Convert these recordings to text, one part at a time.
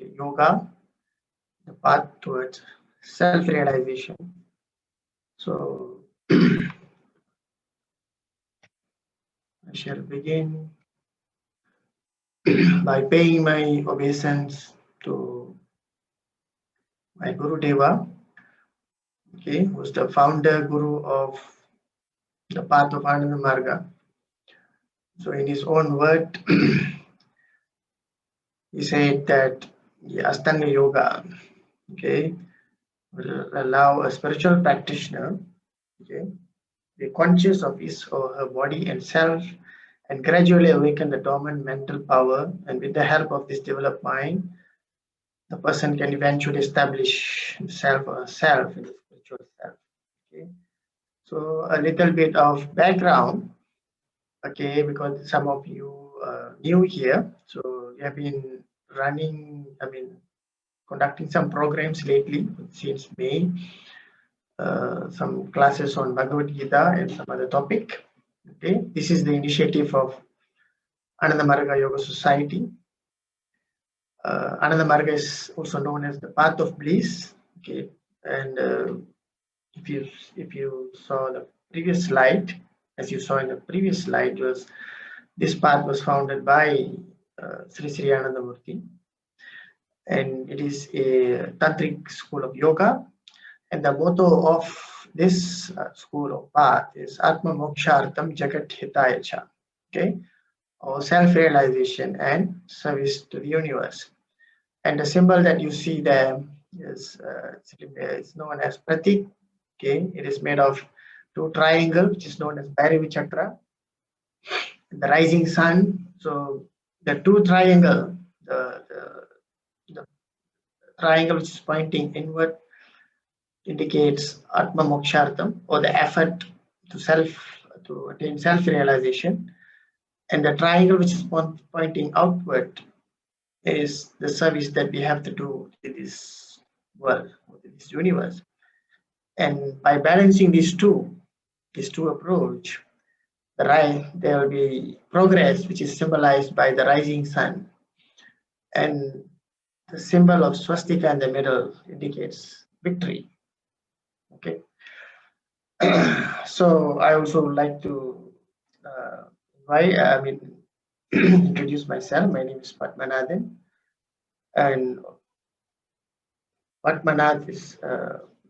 Okay, yoga, the path towards self-realization. So I shall begin by paying my obeisance to my Guru Deva, okay, who's the founder Guru of the path of Ananda Marga. So in his own word, he said that the Astanga Yoga, okay, will allow a spiritual practitioner, okay, be conscious of his or her body and self, and gradually awaken the dormant mental power. And with the help of this developed mind, the person can eventually establish himself or herself in the spiritual self. Okay, so a little bit of background, okay, because some of you are new here, so we have been running, conducting some programs lately since May, some classes on Bhagavad Gita and some other topic. Okay, this is the initiative of Ananda Marga Yoga Society. Ananda Marga is also known as the Path of Bliss. Okay, and if you saw the previous slide, as you saw in the previous slide, this path was founded by Sri Sri Anandamurti, and it is a tantric school of yoga. And the motto of this school of path is Atma Mokshartam Jagat Hitaya Cha. Okay, or self-realization and service to the universe. And the symbol that you see there is it's known as Pratik. Okay, it is made of two triangles, which is known as Bhairavi Chakra, the rising sun. So the two triangle, the triangle which is pointing inward indicates Atma Mokshartam, or the effort to attain self-realization, and the triangle which is pointing outward is the service that we have to do to this world, to this universe. And by balancing these two approach, there will be progress, which is symbolized by the rising sun, and the symbol of swastika in the middle indicates victory. Okay. So I also like to introduce myself. My name is Pathmanathan, and Pathmanath is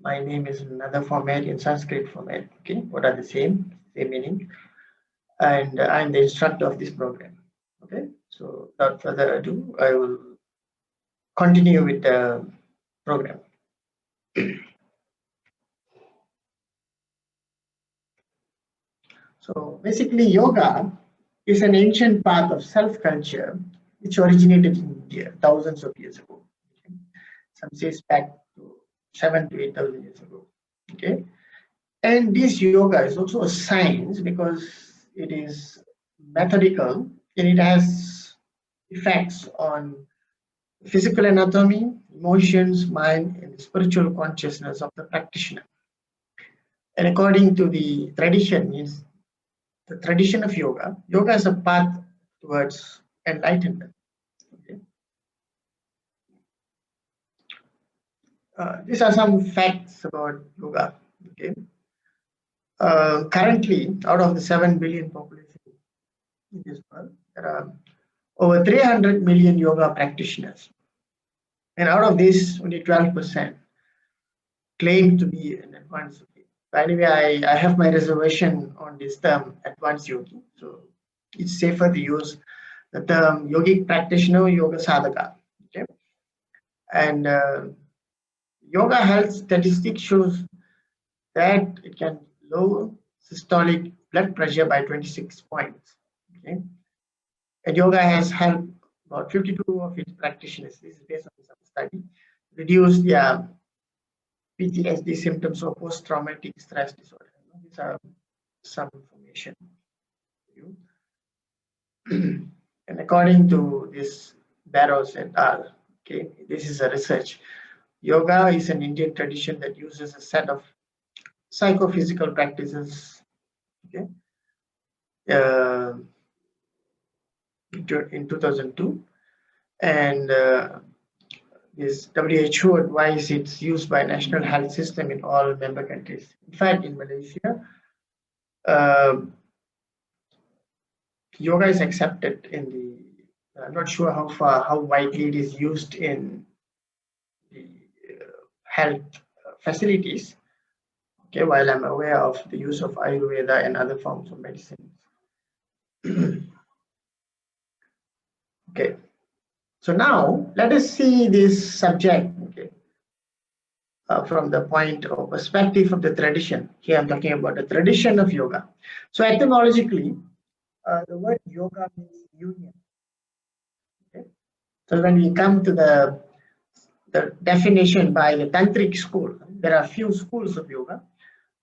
my name is another format in Sanskrit format. Okay, what are the same meaning, and I'm the instructor of this program. Okay, so without further ado, I will continue with the program. So basically, yoga is an ancient path of self-culture which originated in India thousands of years ago. Okay? Some says back to 7,000 to 8,000 years ago. Okay, and this yoga is also a science because it is methodical and it has effects on physical anatomy, emotions, mind, and the spiritual consciousness of the practitioner. And according to the tradition, means the tradition of yoga, yoga is a path towards enlightenment. Okay. These are some facts about yoga. Okay. Currently, out of the 7 billion population in this world, there are over 300 million yoga practitioners. And out of this, only 12% claim to be an advanced yogi. By the way, I have my reservation on this term, advanced yogi. So it's safer to use the term yogic practitioner, yoga sadhaka. Okay. And yoga health statistics shows that it can lower systolic blood pressure by 26 points. Okay. And yoga has helped about 52 of its practitioners, this is based on some study, reduce their PTSD symptoms or post-traumatic stress disorder. These are some information for you. And according to this Barrows et al., okay, this is a research. Yoga is an Indian tradition that uses a set of psychophysical practices, okay, in 2002, and this WHO advice, it's used by national health system in all member countries. In fact, in Malaysia, yoga is accepted in the, I'm not sure how widely it is used in the health facilities. Okay, while I'm aware of the use of Ayurveda and other forms of medicine. Okay, so now let us see this subject, okay, from the point or perspective of the tradition. Here I'm talking about the tradition of yoga. So etymologically, the word yoga means union. Okay? So when we come to the definition by the tantric school, there are few schools of yoga.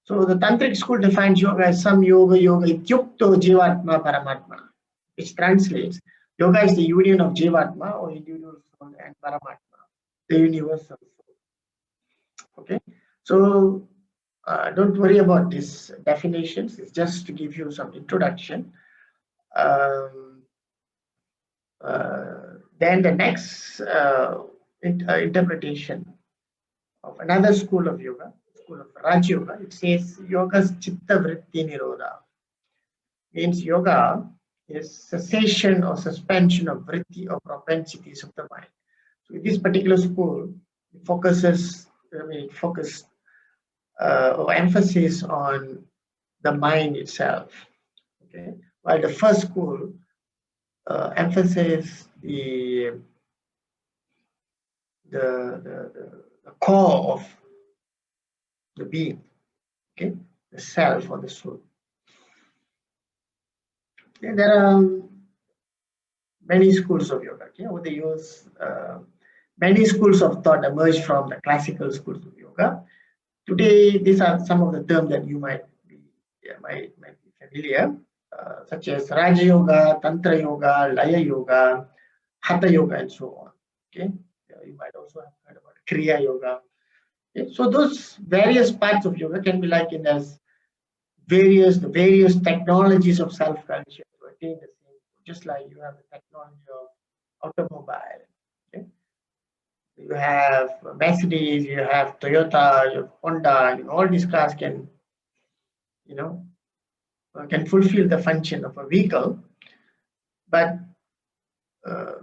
So the tantric school defines yoga as some yoga ityukto jivatma paramatma, which translates yoga is the union of jivatma or individual soul and paramatma, the universal soul. Okay, so don't worry about these definitions. It's just to give you some introduction. Then the next interpretation of another school of yoga, school of Raj Yoga, it says yoga's chitta vritti nirodha. Means yoga is cessation or suspension of vritti or propensities of the mind. So in this particular school, it focuses, or emphasis on the mind itself. Okay, while the first school emphasizes the core of the being, okay, the self or the soul. Okay, there are many schools of yoga. Okay, over the years, many schools of thought emerged from the classical schools of yoga. Today, these are some of the terms that you might be familiar, such as Raja Yoga, Tantra Yoga, Laya Yoga, Hatha Yoga, and so on. Okay, you might also have heard about Kriya Yoga. Okay? So those various parts of yoga can be likened as the various technologies of self-culture to attain the same. Just like you have the technology of automobile. Okay? You have Mercedes, you have Toyota, you have Honda, all these cars can, can fulfill the function of a vehicle, but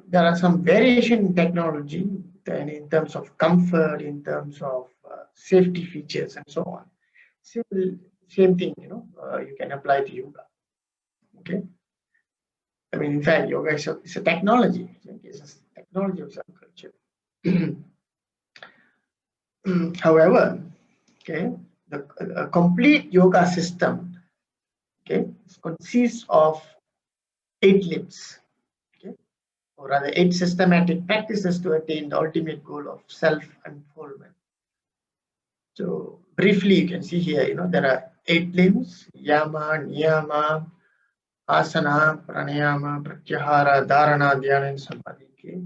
there are some variation in technology and in terms of comfort, in terms of safety features, and so on. Same thing, you can apply to yoga. Okay, I mean, in fact, yoga is a technology. It's a technology of self-culture. However, okay, a complete yoga system, okay, consists of 8 limbs, okay, or rather 8 systematic practices to attain the ultimate goal of self-unfoldment. So briefly, you can see here, there are 8 limbs: yama, niyama, asana, pranayama, pratyahara, dharana, dhyana, and samadhi. Okay.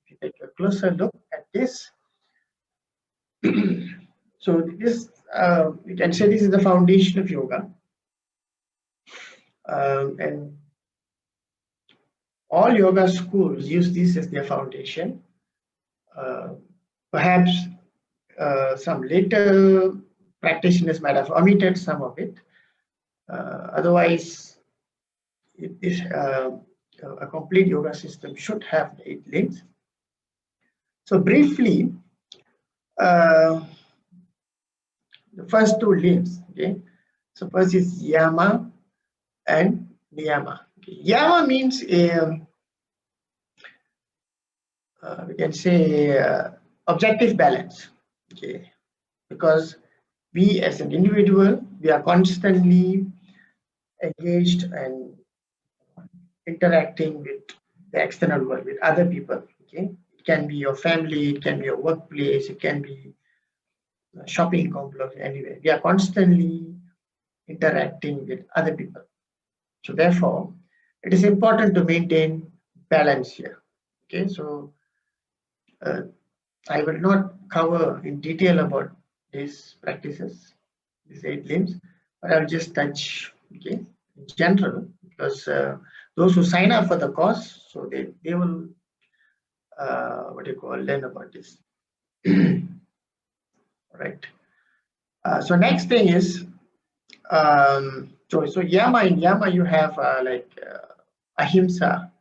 If you take a closer look at this, so this, you can say this is the foundation of yoga. And all yoga schools use this as their foundation. Perhaps some later practitioners might have omitted some of it. Otherwise, it is a complete yoga system should have 8 limbs. So briefly, the first 2 limbs. Okay, so first is yama and niyama. Okay. Yama means we can say objective balance. Okay, because we as an individual, we are constantly engaged and interacting with the external world, with other people. Okay, it can be your family, it can be your workplace, it can be a shopping complex, anywhere. We are constantly interacting with other people. So therefore, it is important to maintain balance here. Okay, so I will not cover in detail about these practices, these 8 limbs, but I'll just touch, okay, in general, because those who sign up for the course, so they will learn about this. Right. So next thing is, so yama, in yama you have ahimsa,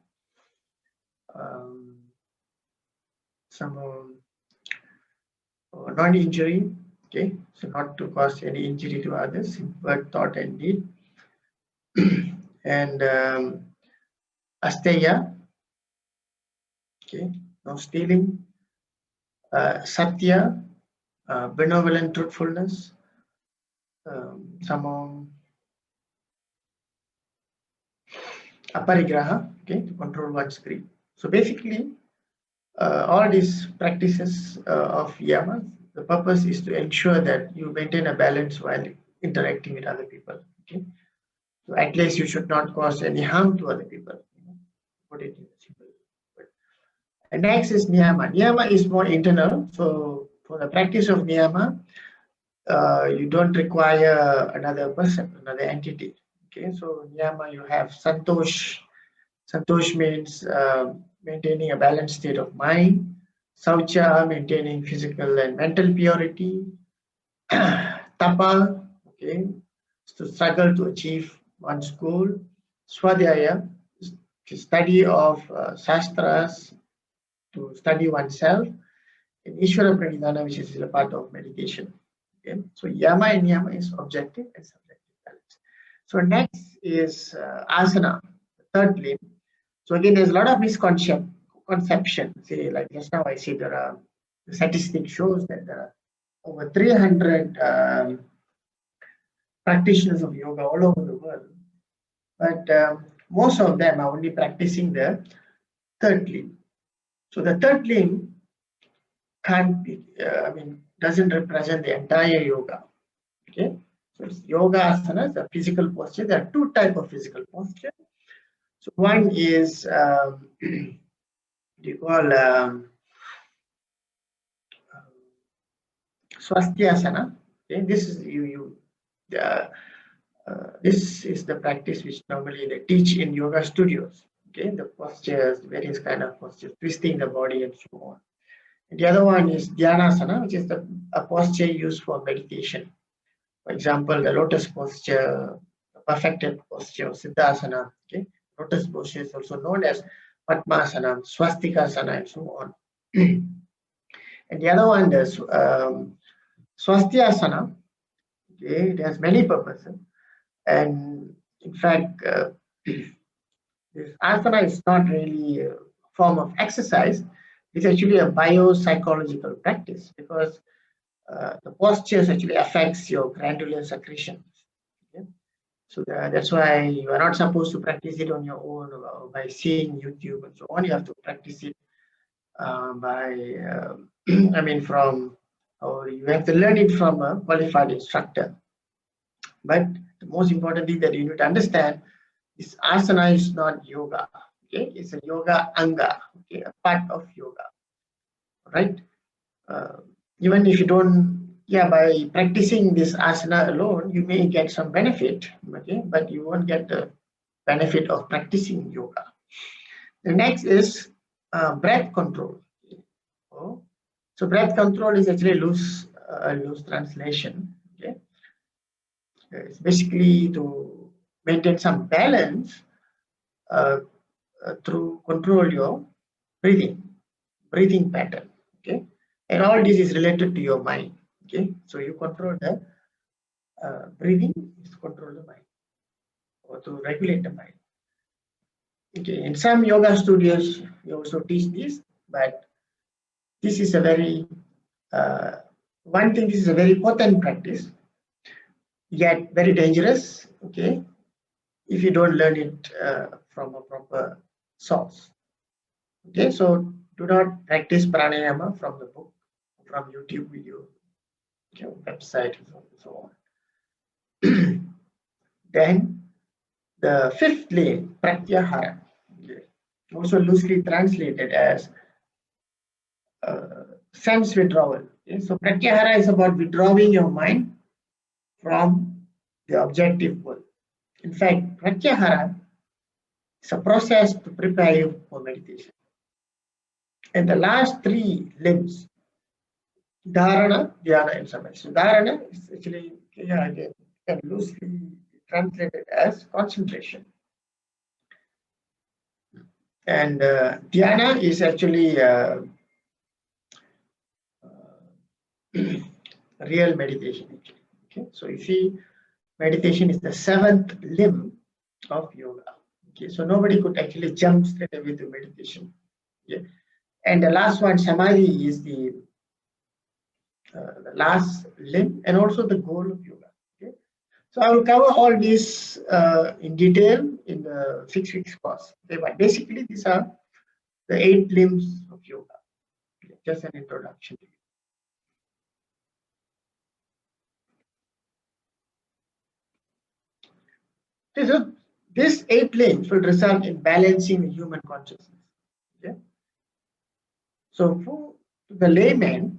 some non-injury, okay, so not to cause any injury to others in word, thought, and deed, and asteya, okay, no stealing, satya, benevolent truthfulness, some aparigraha, okay, to control one's greed. So basically, all these practices of yamas, the purpose is to ensure that you maintain a balance while interacting with other people. Okay, so at least you should not cause any harm to other people. Put it in a simple word. And next is niyama. Niyama is more internal. So for the practice of niyama, you don't require another person, another entity. Okay, so niyama, you have santosh. Santosh means maintaining a balanced state of mind. Saucha, maintaining physical and mental purity. Tapa, okay, to struggle to achieve one's goal. Swadhyaya, study of shastras, to study oneself. And Ishvara Pranidhana, which is a part of meditation. Okay, so yama and niyama is objective and subjective balance. So next is asana, the third limb. So again, there's a lot of misconception. Say, like just now I see there are, the statistic shows that there are over 300 practitioners of yoga all over the world, but most of them are only practicing the third limb. So the third limb can't be, doesn't represent the entire yoga. Okay, so it's yoga asanas, the physical posture. There are two types of physical posture. So one is you call swasthasana. Okay, this is this is the practice which normally they teach in yoga studios. Okay, the postures, various kind of postures, twisting the body and so on. And the other one is dhanasana, which is a posture used for meditation. For example, the lotus posture, the perfected posture, siddhasana. Okay, lotus posture is also known as Pathmanathan, swastikasana, and so on. And the other one is swasthasana. Okay, it has many purposes. And in fact, this asana is not really a form of exercise. It's actually a biopsychological practice because the postures actually affects your glandular secretions. Okay? So that's why you are not supposed to practice it on your own or by seeing YouTube and so on. You have to practice it or you have to learn it from a qualified instructor. But the most important thing that you need to understand is asana is not yoga. Okay, it's a yoga anga, okay, a part of yoga, right? Even if you don't, by practicing this asana alone, you may get some benefit, okay, but you won't get the benefit of practicing yoga. The next is breath control. Oh, so breath control is actually loose translation. Okay, it's basically to maintain some balance through control your breathing pattern. Okay, and all this is related to your mind. Okay, so you control the breathing is control the mind or to regulate the mind. Okay, in some yoga studios you also teach this, but this is a very one thing. This is a very potent practice, yet very dangerous. Okay, if you don't learn it from a proper source. Okay, so do not practice pranayama from the book, from YouTube video, website, and so on. Then the fifth lane, pratyahara, also loosely translated as sense withdrawal. Okay? So pratyahara is about withdrawing your mind from the objective world. In fact, pratyahara is a process to prepare you for meditation. And the last three limbs, dharana, dhyana, and samadhi. So dharana is actually, yeah, again, can loosely translated as concentration. And dhyana is actually real meditation. Actually. Okay, so you see, meditation is the seventh limb of yoga. Okay, so nobody could actually jump straight away to meditation. Okay, and the last one, samadhi, is the last limb and also the goal of yoga. Okay, so I will cover all these in detail in the 6 weeks course. Okay, but basically these are the 8 limbs of yoga. Okay, just an introduction. Okay, so these 8 limbs will result in balancing the human consciousness. Okay, so for the layman,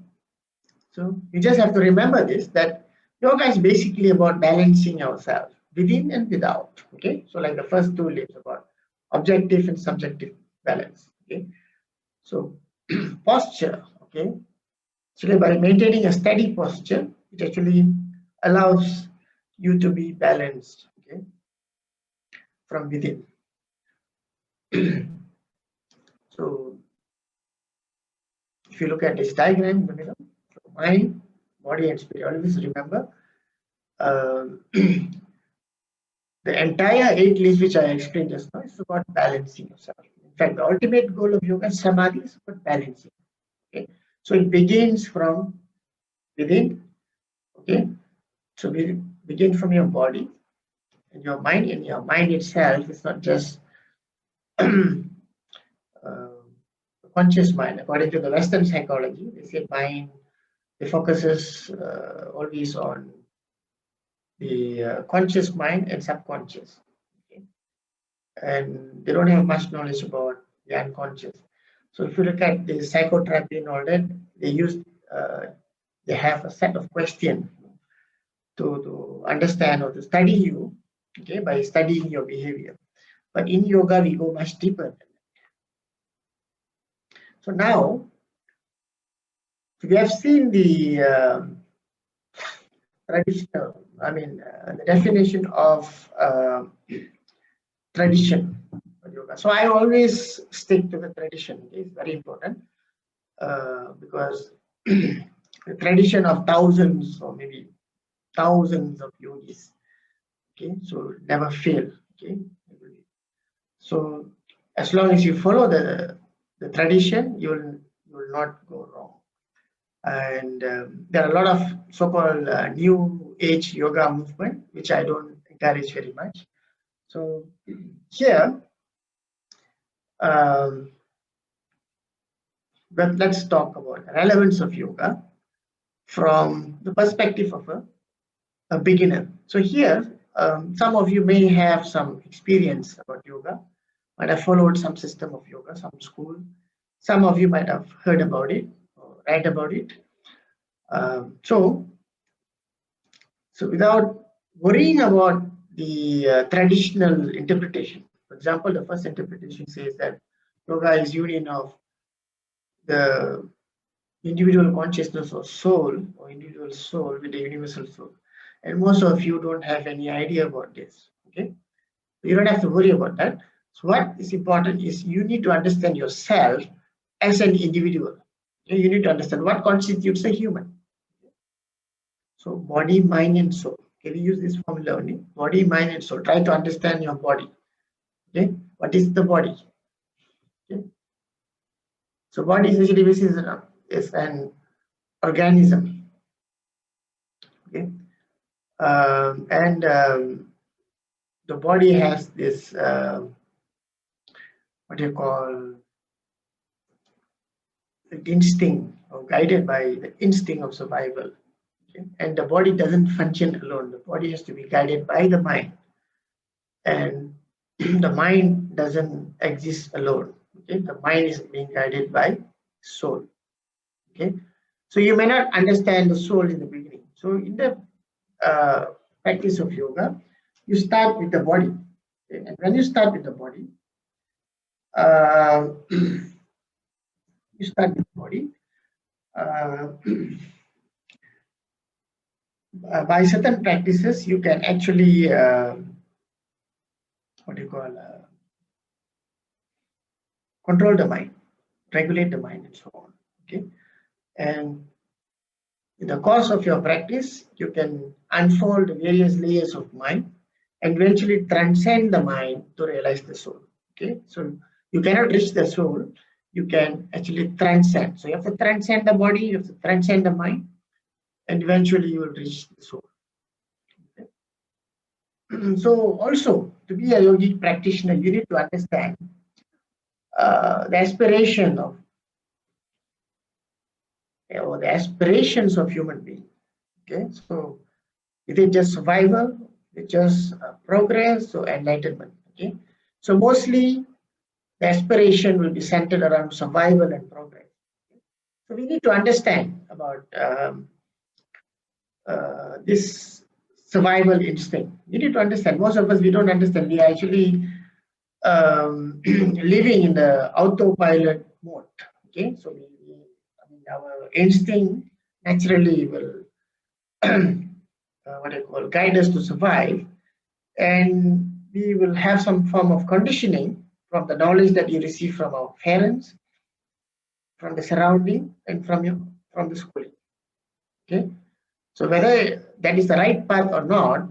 so you just have to remember this, that yoga is basically about balancing ourselves within and without. Okay, so like the first 2 limbs about objective and subjective balance. Okay, so posture. Okay, so by maintaining a steady posture, it actually allows you to be balanced. Okay, from within. So if you look at this diagram in the middle, mind, body, and spirit. Always remember. The entire 8 limbs which I explained just now is about balancing yourself. In fact, the ultimate goal of yoga samadhi is about balancing. Okay, so it begins from within. Okay, so we begin from your body and your mind. And your mind itself is not just conscious mind. According to the Western psychology, they say mind. It focuses always on the conscious mind and subconscious. Okay, and they don't have much knowledge about the unconscious. So if you look at the psychotherapy and all that, they have a set of questions to understand or to study you, okay, by studying your behavior. But in yoga, we go much deeper. So now, we have seen the traditional, the definition of tradition for yoga. So I always stick to the tradition. It's very important because the tradition of thousands or maybe thousands of yogis. Okay, so never fail. Okay, so as long as you follow the tradition, you will not go wrong. And there are a lot of so-called new age yoga movement, which I don't encourage very much. So here, but let's talk about relevance of yoga from the perspective of a beginner. So here, some of you may have some experience about yoga, might have followed some system of yoga, some school. Some of you might have heard about it or read about it. So without worrying about the traditional interpretation, for example, the first interpretation says that yoga is union of the individual consciousness or soul or individual soul with the universal soul. And most of you don't have any idea about this. Okay, you don't have to worry about that. So what is important is you need to understand yourself as an individual. Okay? You need to understand what constitutes a human. So body, mind, and soul. Okay, we use this formula only. Body, mind, and soul. Try to understand your body. Okay, what is the body? Okay, so body essentially is an organism. Okay, and the body has this what you call the instinct, or guided by the instinct of survival. Okay? And the body doesn't function alone. The body has to be guided by the mind, and the mind doesn't exist alone. Okay, the mind is being guided by soul. Okay, so you may not understand the soul in the beginning. So in the practice of yoga, you start with the body. Okay? And when you start with the body, You start with the body. By certain practices, you can actually control the mind, regulate the mind, and so on. Okay, and in the course of your practice, you can unfold various layers of mind and eventually transcend the mind to realize the soul. Okay, so you cannot reach the soul, you can actually transcend. So you have to transcend the body, you have to transcend the mind, and eventually you will reach the soul. Okay. So also, to be a yogic practitioner, you need to understand the aspiration of or the aspirations of human beings. Okay, so is it just survival? Is it just progress or enlightenment? Okay, so mostly the aspiration will be centered around survival and progress. So we need to understand about this survival instinct. We need to understand. Most of us, we don't understand. We are actually living in the autopilot mode. Okay, so I mean, our instinct naturally will guide us to survive, and we will have some form of conditioning from the knowledge that you receive from our parents, from the surrounding, and from the schooling. Okay, so whether that is the right path or not,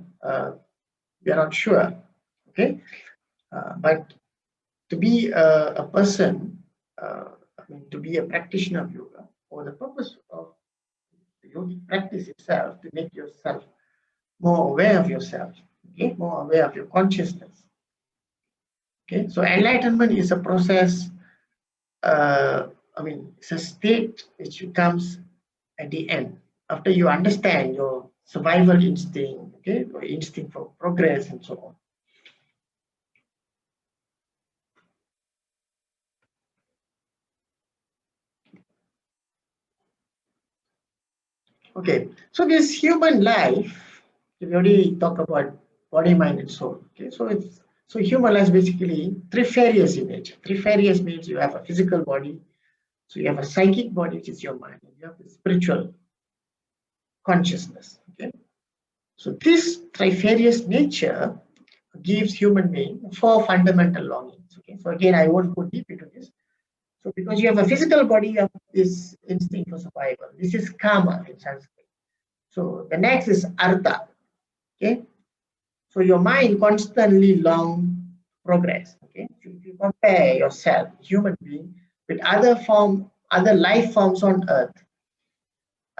we are not sure. Okay, but to be a person, to be a practitioner of yoga, or the purpose of the yogic practice itself, to make yourself more aware of yourself, okay, more aware of your consciousness. Okay, so enlightenment is a process. It's a state which comes at the end after you understand your survival instinct, okay, or instinct for progress and so on. Okay, so this human life, we already talk about body, mind, and soul. Okay, so human life is basically three-pharious in nature. Three-pharious means you have a physical body, so you have a psychic body, which is your mind, and you have the spiritual consciousness. Okay, so this trifarious nature gives human being four fundamental longings. Okay, so again, I won't go deep into this. So because you have a physical body, you have this instinct for survival. This is karma in Sanskrit. So the next is artha. Okay, so your mind constantly long progress. Okay, so if you compare yourself, human being, with other life forms on earth,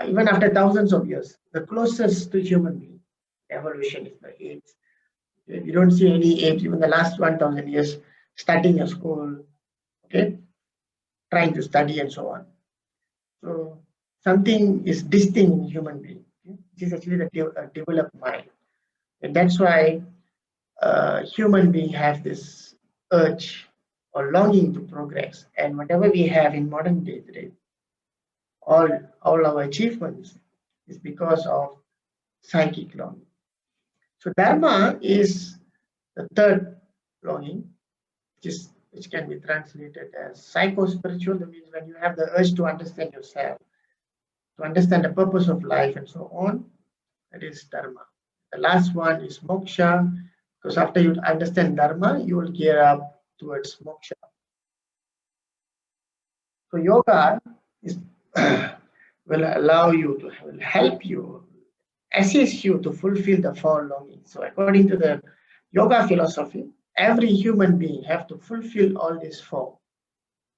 even after thousands of years, the closest to human being evolution is the apes. You don't see any apes even the last 1,000 years starting your school, okay, trying to study and so on. So something is distinct in human being. Okay? This is actually the developed mind, and that's why human being have this urge or longing to progress. And whatever we have in modern day today, all our achievements is because of psychic longing. So dharma is the third longing, which can be translated as psycho-spiritual. That means when you have the urge to understand yourself, to understand the purpose of life and so on, that is dharma. The last one is moksha, because after you understand dharma, you will gear up towards moksha. So yoga is will allow you to, will help you, assist you to fulfill the four longings. So according to the yoga philosophy, every human being have to fulfill all these four.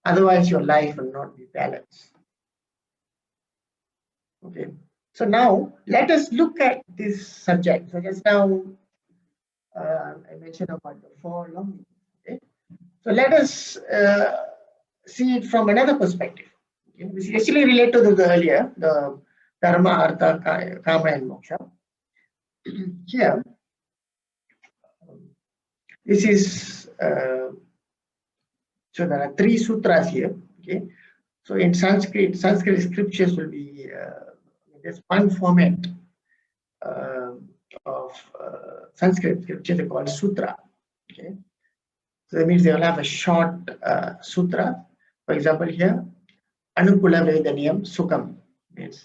Otherwise, your life will not be balanced. Okay. So now let us look at this subject. So just now I mentioned about the four longings. Okay. So let us see it from another perspective. Okay. This is actually related to the earlier, the dharma, artha, kama, and moksha. Here, this is so there are three sutras here. Okay, so in Sanskrit scriptures will be there's one format of Sanskrit scriptures called sutra. Okay, so that means they will have a short sutra. For example, here Anukula Vedaniyam Sukham means,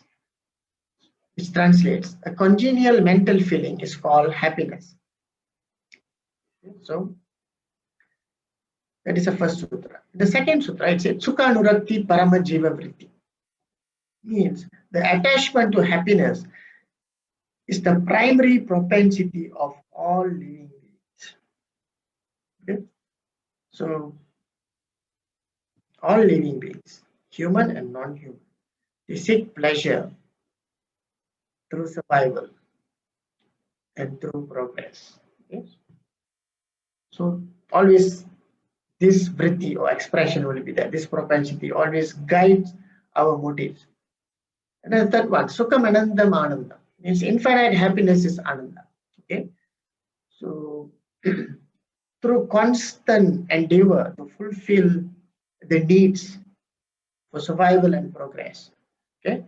which translates a congenial mental feeling is called happiness. So that is the first sutra. The second sutra, it says Sukha Nurakti Parama Jiva Vritti, means the attachment to happiness is the primary propensity of all living beings. Okay? So all living beings, human and non-human, they seek pleasure through survival and through progress. Okay? So always this vritti or expression will be there. This propensity always guides our motives. And the third one, Sukham Anandam Ananda, means infinite happiness is Ananda. Okay, so through constant endeavor to fulfill the needs for survival and progress, okay,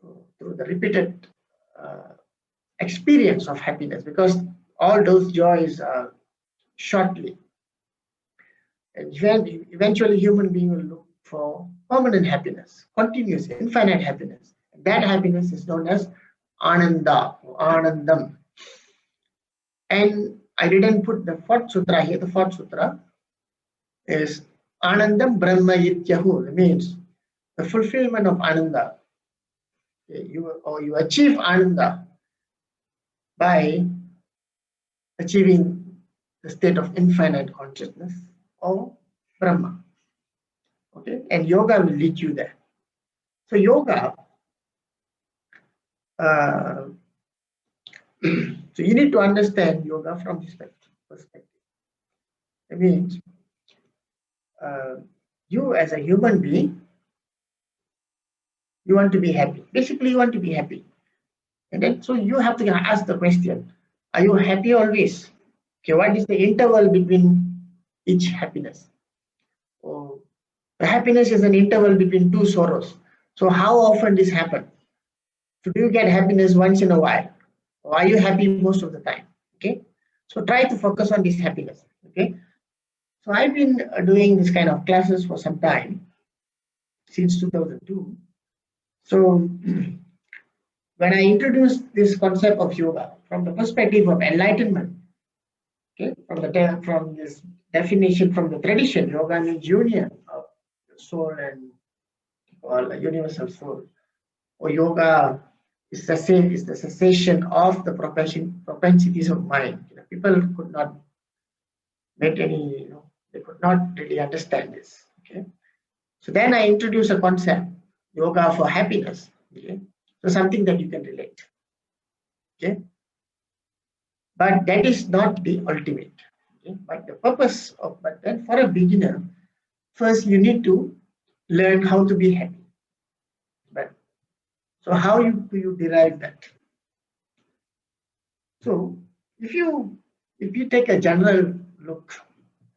so through the repeated experience of happiness, because all those joys are shortly, and eventually human being will look for permanent happiness, continuous, infinite happiness. That happiness is known as Ananda or Anandam. And I didn't put the fourth sutra here. The fourth sutra is Anandam Brahma Ityahu. It means the fulfillment of Ananda. You achieve Ananda by achieving the state of infinite consciousness or Brahma. Okay, and yoga will lead you there. So yoga, so you need to understand yoga from this perspective. It means you as a human being, you want to be happy. Basically, you want to be happy. And then, so you have to ask the question, are you happy always? Okay, what is the interval between each happiness? Oh, the happiness is an interval between two sorrows. So how often this happens? So do you get happiness once in a while? Or are you happy most of the time? Okay, so try to focus on this happiness. Okay, so I've been doing this kind of classes for some time, since 2002. So when I introduced this concept of yoga from the perspective of enlightenment, okay, from this definition from the tradition, yoga means union of the soul and or universal soul, or yoga is the same, is the cessation of the propensities of mind. People could not make any, they could not really understand this. Okay, so then I introduced a concept, yoga for happiness. Okay, so something that you can relate. Okay, but that is not the ultimate. Okay? But the purpose of, but then for a beginner, first you need to learn how to be happy. But so how do you derive that? So if you take a general look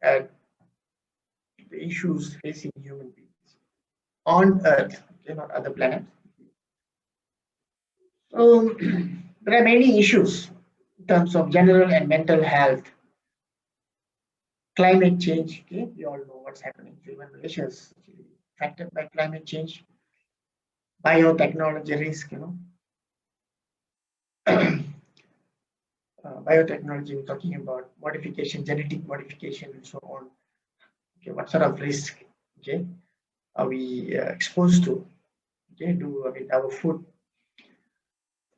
at the issues facing human beings on Earth, okay, not other planets. So there are many issues in terms of general and mental health. Climate change, okay, we all know what's happening. Human Malaysia is affected by climate change. Biotechnology risk, biotechnology, we're talking about modification, genetic modification, and so on. Okay, what sort of risk, okay, are we exposed to? Okay, our food.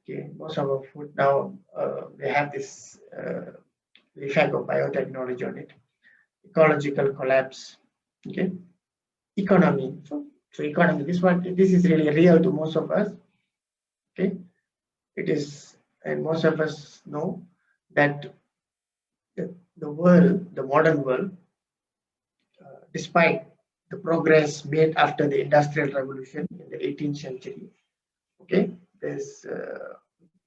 Okay, most of our food now they have this the effect of biotechnology on it. Ecological collapse. Okay, economy. So economy. This is really real to most of us. Okay, it is, and most of us know that the world, the modern world, despite the progress made after the Industrial Revolution in the 18th century, okay, there's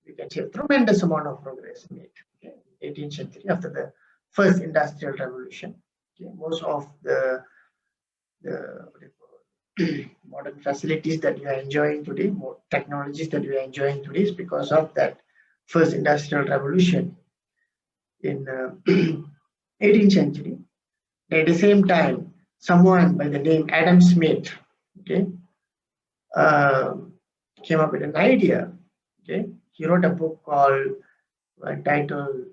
we can say a tremendous amount of progress made. Okay, 18th century after the first Industrial Revolution. Okay, most of the modern facilities that we are enjoying today, more technologies that we are enjoying today, is because of that first Industrial Revolution in 18th century. At the same time, someone by the name Adam Smith, okay, came up with an idea. Okay, he wrote a book called entitled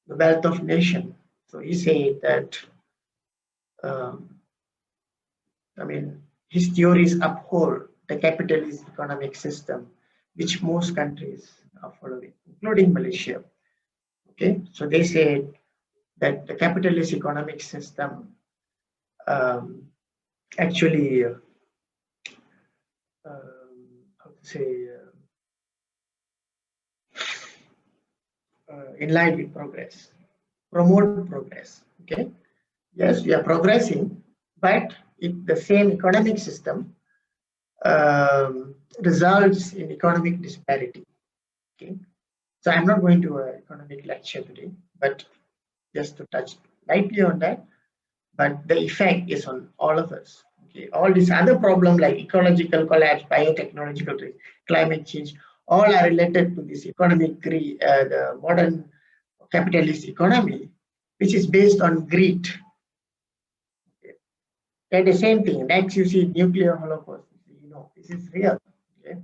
"The Wealth of Nation." So he said that, um, I mean, his theories uphold the capitalist economic system, which most countries are following, including Malaysia. Okay, so they said that the capitalist economic system um, actually, how to say, in line with progress, promote progress. Okay, yes, we are progressing, but the same economic system results in economic disparity. Okay, so I'm not going to an economic lecture today, but just to touch lightly on that. But the effect is on all of us. Okay, all these other problems like ecological collapse, biotechnological risk, climate change, all are related to this economic greed, the modern capitalist economy, which is based on greed. Okay. And the same thing. Next, you see nuclear holocaust. You know, this is real. Okay.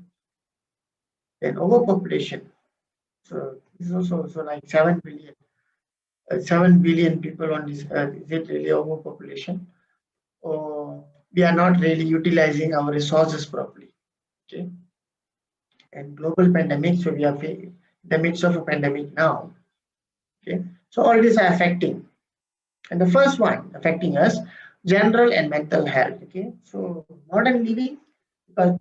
Then overpopulation. So this is also like 7 billion. 7 billion people on this earth. Is it really overpopulation? Or we are not really utilizing our resources properly? Okay. And global pandemic. So we are in the midst of a pandemic now. Okay. So all these are affecting. And the first one affecting us, general and mental health. Okay. So modern living, because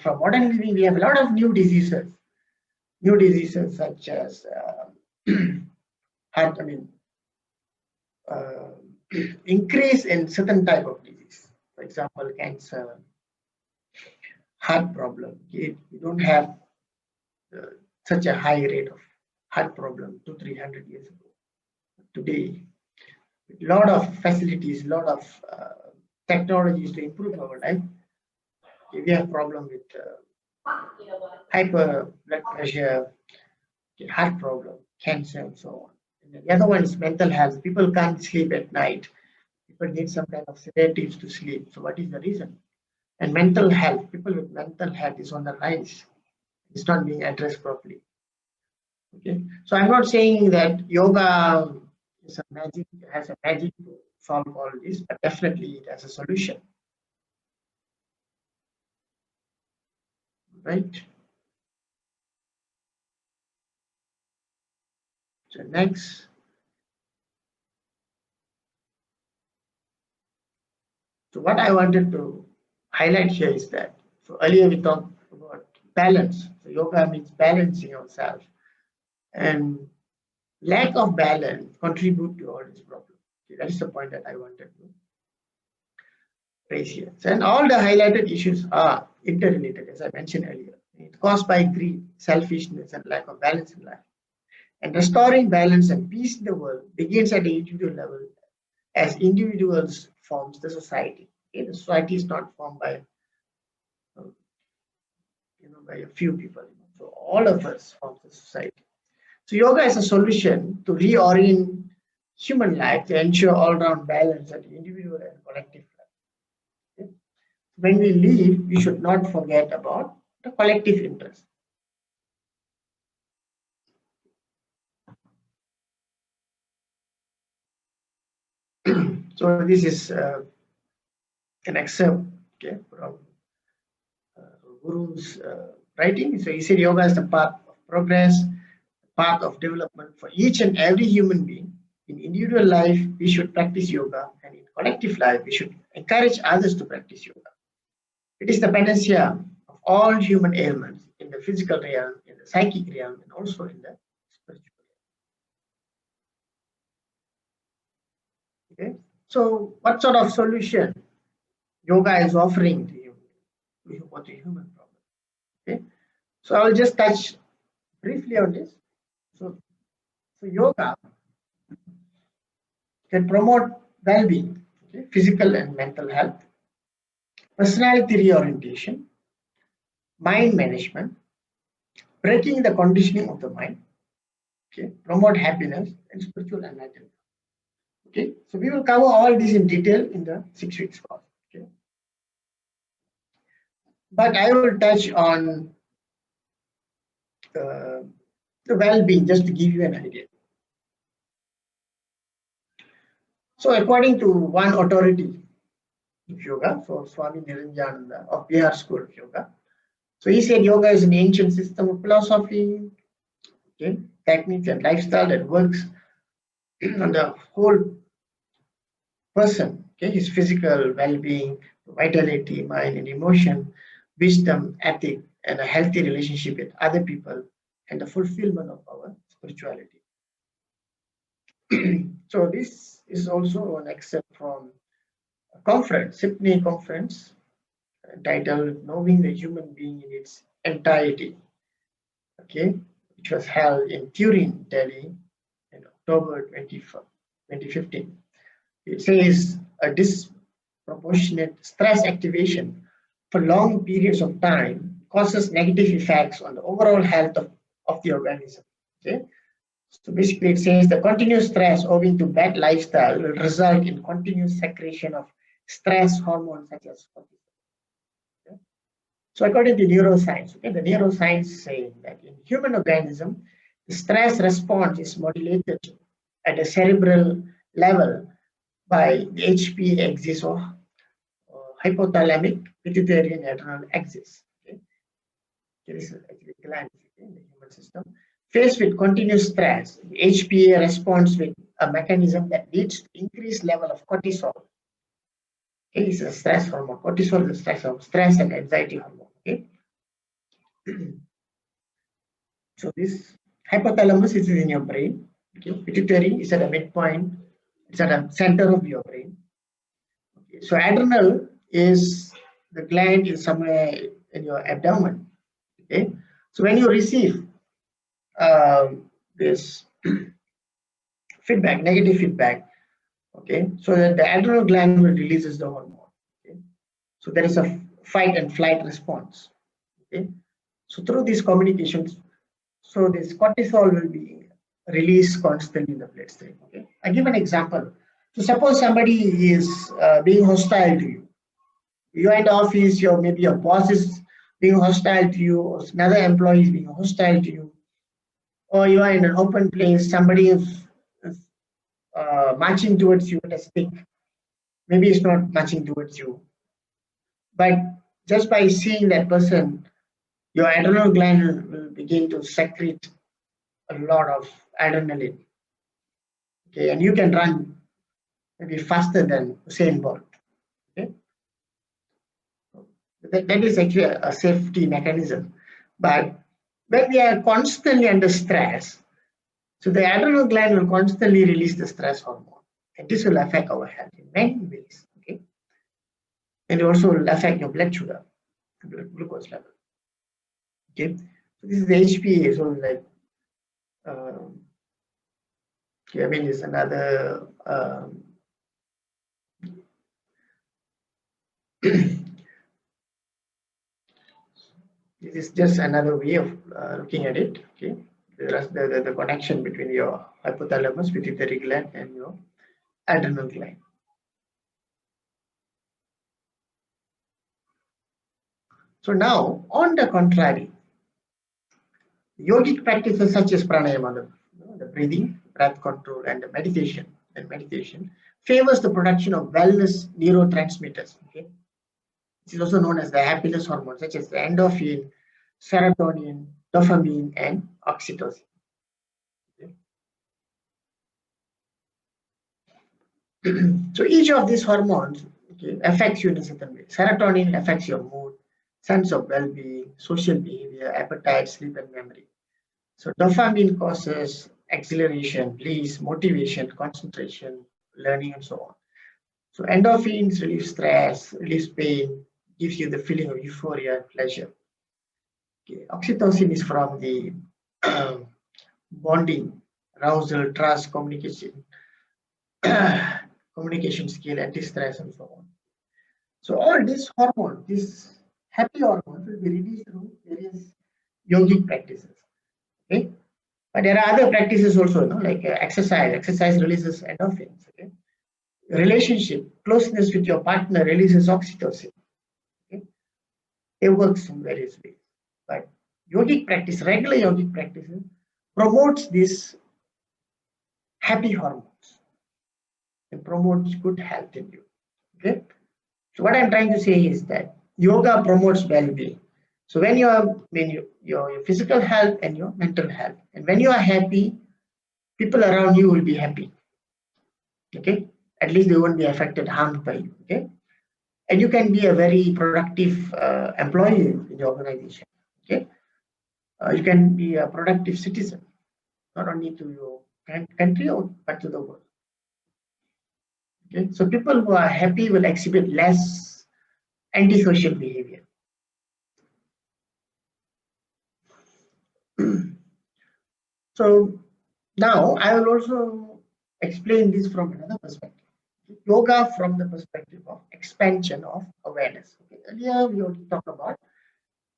from modern living, we have a lot of new diseases such as heart, uh, increase in certain type of disease. For example, cancer, heart problem. We don't have uh, such a high rate of heart problem 200-300 years ago. Today, a lot of facilities, a lot of technologies to improve our life. We have problem with hyper blood pressure, heart problem, cancer, and so on. And the other one is mental health. People can't sleep at night. People need some kind of sedatives to sleep. So what is the reason? And mental health, people with mental health is on the rise. It's not being addressed properly. Okay. So I'm not saying that yoga has a magic to solve all this, but definitely it has a solution. Right? So next. So what I wanted to highlight here is that, so earlier we talked about balance. So yoga means balancing ourselves, and lack of balance contribute to all these problems. Okay, that is the point that I wanted to raise here. So, and all the highlighted issues are interrelated, as I mentioned earlier. It's caused by greed, selfishness, and lack of balance in life. And restoring balance and peace in the world begins at the individual level, as individuals forms the society. Okay, the society is not formed by uh, by a few people. So all of us form the society. So yoga is a solution to reorient human life to ensure all-round balance at the individual and collective level. Okay? When we live, we should not forget about the collective interest. So this is an excerpt, okay, from Guru's writing. So he said yoga is the path of progress, path of development for each and every human being. In individual life, we should practice yoga, and in collective life, we should encourage others to practice yoga. It is the panacea of all human ailments in the physical realm, in the psychic realm, and also in the spiritual realm. Okay? So, what sort of solution yoga is offering to you for the human problem? Okay? So, I'll just touch briefly on this. So yoga can promote well-being, okay, physical and mental health, personality reorientation, mind management, breaking the conditioning of the mind, okay, promote happiness and spiritual enlightenment. Okay, so we will cover all these in detail in the 6 weeks course. Okay, But I will touch on the well-being just to give you an idea. So according to one authority of yoga, so Swami Niranjananda of Bihar School of Yoga, so he said yoga is an ancient system of philosophy, okay, techniques and lifestyle that works on the whole person, okay, his physical well-being, vitality, mind and emotion, wisdom, ethic, and a healthy relationship with other people, and the fulfillment of our spirituality. So this is also an excerpt from a conference, Sydney conference, titled "Knowing the Human Being in Its Entirety," okay, which was held in Turin, Delhi, in October 2015. It says a disproportionate stress activation for long periods of time causes negative effects on the overall health of the organism. Okay? So basically, it says the continuous stress owing to bad lifestyle will result in continuous secretion of stress hormones such as cortisol. Okay? So according to neuroscience, okay, the neuroscience saying that in human organism, the stress response is modulated at a cerebral level by the HPA axis or hypothalamic pituitary and adrenal axis. Okay? This is actually glands in the human system. Faced with continuous stress, the HPA responds with a mechanism that leads to increased level of cortisol. Okay? It's a stress hormone. Cortisol is a stress and anxiety hormone. Okay? So this hypothalamus is in your brain. Okay? Pituitary is at a midpoint. It's at the center of your brain. Okay? So adrenal is the gland is somewhere in your abdomen. Okay, so when you receive this feedback, negative feedback, okay, so that the adrenal gland will releases the hormone. Okay, so there is a fight and flight response. Okay, so through these communications, so this cortisol will be released constantly in the bloodstream. Okay, I give an example. So suppose somebody is being hostile to you. You are in the office, your maybe your boss is being hostile to you, or another employee is being hostile to you, or you are in an open place, somebody is marching towards you with a stick. Maybe it's not marching towards you, but just by seeing that person, your adrenal gland will begin to secrete a lot of adrenaline. Okay, and you can run maybe faster than Usain Bolt. Okay, that is actually a safety mechanism. But when we are constantly under stress, so the adrenal gland will constantly release the stress hormone, and this will affect our health in many ways. Okay, and it also will affect your blood sugar, blood glucose level. Okay, so this is the HPA. So like, okay, I mean, it's another. This is just another way of looking at it. Okay, the connection between your hypothalamus, pituitary gland, and your adrenal gland. So now, on the contrary, yogic practices such as pranayama, the breathing, breath control, and the meditation favors the production of wellness neurotransmitters. Okay, it is also known as the happiness hormones such as the endorphin, serotonin, dopamine, and oxytocin. Okay. So each of these hormones, okay, affects you in a certain way. Serotonin affects your mood, sense of well-being, social behavior, appetite, sleep, and memory. So dopamine causes exhilaration, bliss, motivation, concentration, learning, and so on. So endorphins relieve stress, relieves pain, gives you the feeling of euphoria and pleasure. Okay. Oxytocin is from the bonding, arousal, trust, communication, communication skill, anti-stress, and so on. So all these hormones, these happy hormones, will be released through various yogic practices. Okay. But there are other practices also, like exercise. Exercise releases endorphins. Okay? Relationship, closeness with your partner releases oxytocin. Okay? It works in various ways. But yogic practice, regular yogic practices, promotes these happy hormones and promotes good health in you. Okay. So what I'm trying to say is that yoga promotes well-being. So when your physical health and your mental health, and when you are happy, people around you will be happy. Okay, at least they won't be affected, harmed by you. Okay, and you can be a very productive employee in the organization. Okay, you can be a productive citizen, not only to your country but to the world. Okay, so people who are happy will exhibit less antisocial behavior. So now I will also explain this from another perspective. Yoga from the perspective of expansion of awareness. Okay. Earlier we already talked about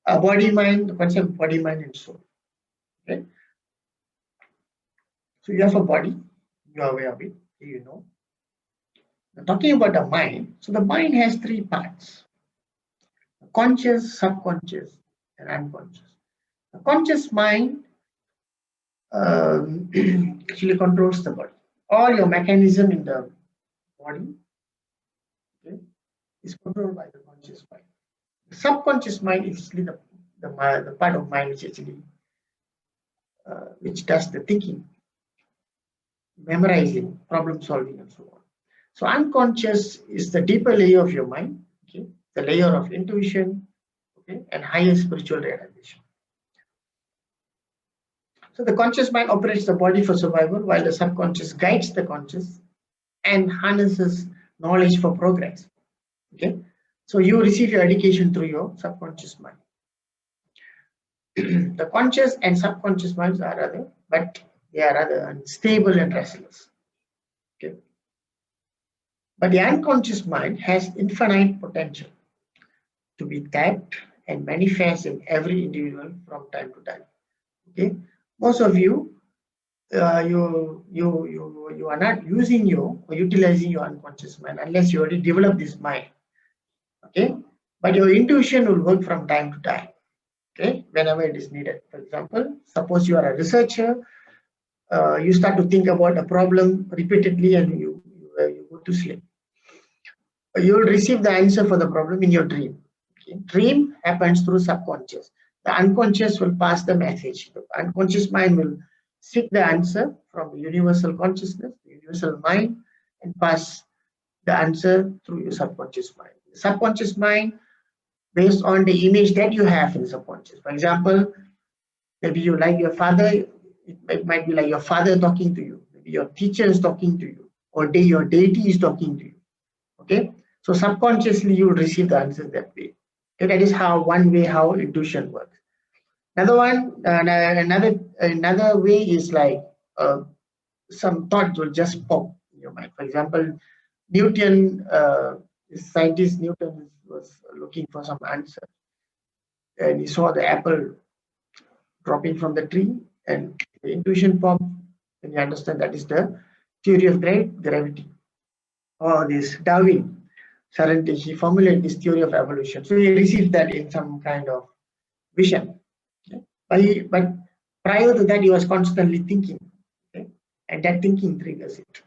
body mind, the concept of body, mind, and soul. Okay. So you have a body, you are aware of it, you know. Now, talking about the mind, so the mind has three parts: conscious, subconscious, and unconscious. The conscious mind actually controls the body. All your mechanism in the body, okay, is controlled by the conscious mind. The subconscious mind is actually the part of mind which actually which does the thinking, memorizing, problem solving, and so on. So unconscious is the deeper layer of your mind, okay, the layer of intuition, okay, and higher spiritual realization. So the conscious mind operates the body for survival, while the subconscious guides the conscious and harnesses knowledge for progress. Okay, so you receive your education through your subconscious mind. The conscious and subconscious minds are rather, but they are rather unstable and restless. Okay, but the unconscious mind has infinite potential to be tapped and manifest in every individual from time to time. Okay, most of you, you are not using your or utilizing your unconscious mind unless you already develop this mind. Okay, but your intuition will work from time to time. Okay, whenever it is needed. For example, suppose you are a researcher, you start to think about a problem repeatedly, and you go to sleep. You will receive the answer for the problem in your dream. Okay? Dream happens through subconscious. The unconscious will pass the message. The unconscious mind will seek the answer from the universal consciousness, the universal mind, and pass the answer through your subconscious mind. The subconscious mind, based on the image that you have in the subconscious. For example, maybe you like your father, it might be like your father talking to you. Maybe your teacher is talking to you, or your deity is talking to you. Okay, so subconsciously you will receive the answers that way. Okay, that is how one way how intuition works. Another one, another way is like some thoughts will just pop in your mind. For example, Newton, scientist Newton was looking for some answer, and he saw the apple dropping from the tree, and the intuition popped, and you understand that is the theory of gravity. Or this Darwin, suddenly he formulated this theory of evolution. So he received that in some kind of vision. Okay? But prior to that, he was constantly thinking, okay? And that thinking triggers it.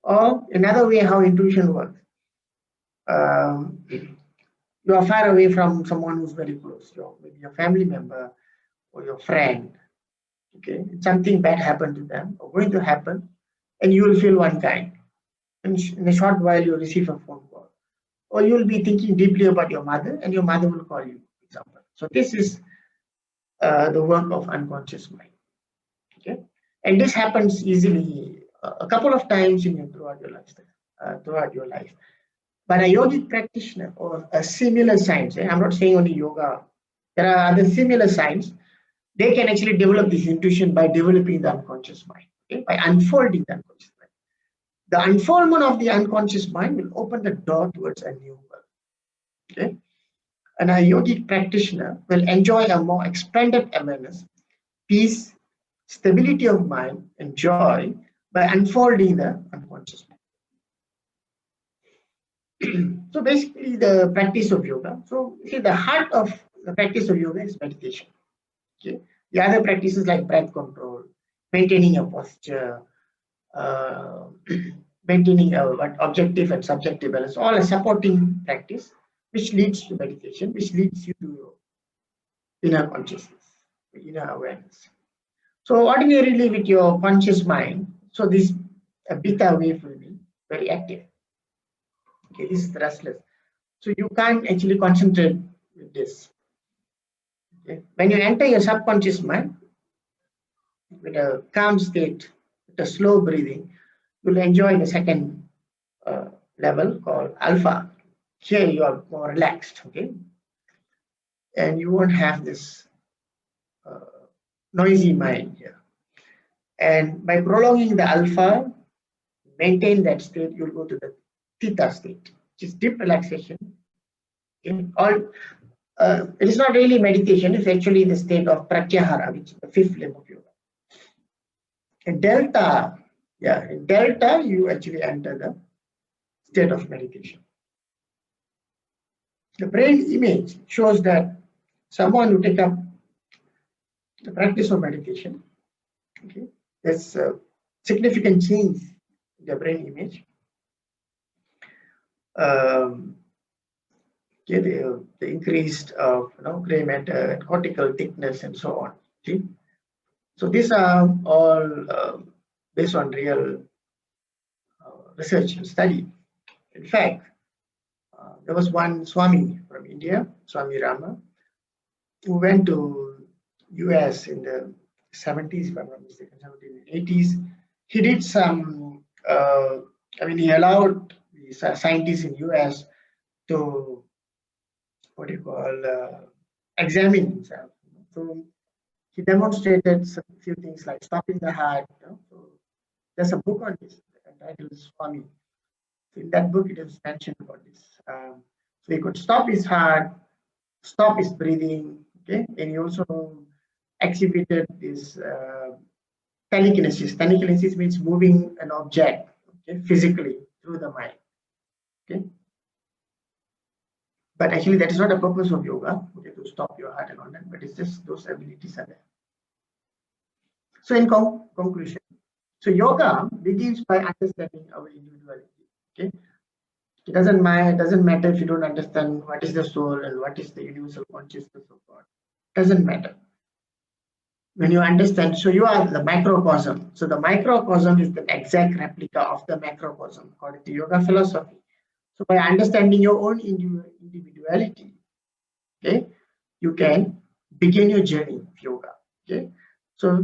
Or another way how intuition works. You are far away from someone who's very close, maybe your family member or your friend. Okay, something bad happened to them or going to happen, and you will feel one kind. In a short while, you receive a phone call, or you will be thinking deeply about your mother, and your mother will call you, for example. So this is the work of unconscious mind. Okay, and this happens easily a couple of times throughout your life. But a yogic practitioner or a similar science, I'm not saying only yoga, there are other similar science, they can actually develop this intuition by developing the unconscious mind, okay? By unfolding the unconscious mind. The unfoldment of the unconscious mind will open the door towards a new world. Okay? And a yogic practitioner will enjoy a more expanded awareness, peace, stability of mind, and joy by unfolding the unconscious mind. So basically the practice of yoga. So see, the heart of the practice of yoga is meditation. Okay. The other practices like breath control, maintaining a posture, uh, maintaining a what objective and subjective balance, all a supporting practice which leads to meditation, which leads you to your inner consciousness, inner awareness. So ordinarily with your conscious mind, so this beta wave will be very active. Okay, this is restless. So you can't actually concentrate with this. Okay. When you enter your subconscious mind with a calm state, with a slow breathing, you'll enjoy the second uh, level called alpha. Here you are more relaxed, okay, and you won't have this uh, noisy mind here. And by prolonging the alpha, maintain that state, you'll go to the theta state, which is deep relaxation. In all, it is not really meditation; it's actually the state of pratyahara, which is the fifth limb of yoga. In delta, yeah, in delta, you actually enter the state of meditation. The brain image shows that someone who take up the practice of meditation, okay, there's a significant change in the brain image. Okay, the increased gray matter, cortical thickness, and so on. See? So these are all based on real research and study. In fact, there was one Swami from India, Swami Rama, who went to US in the 70s, if I'm not mistaken, 70s, 80s. He did some, he allowed the scientists in US to, what do you call, examine himself. So he demonstrated a few things like stopping the heart. So there's a book on this entitled Swami. So in that book, it is mentioned about this. So he could stop his heart, stop his breathing, okay, and he also exhibited this telekinesis. Telekinesis means moving an object, okay, physically through the mind, okay. But actually, that is not the purpose of yoga, okay, to stop your heart and all that. But it's just those abilities are there. So in conclusion, so yoga begins by understanding our individuality. Okay, it doesn't matter if you don't understand what is the soul and what is the universal consciousness of God. Doesn't matter. When you understand, so you are the microcosm. So the microcosm is the exact replica of the macrocosm according to yoga philosophy. So by understanding your own individuality, okay, you can begin your journey of yoga. Okay, so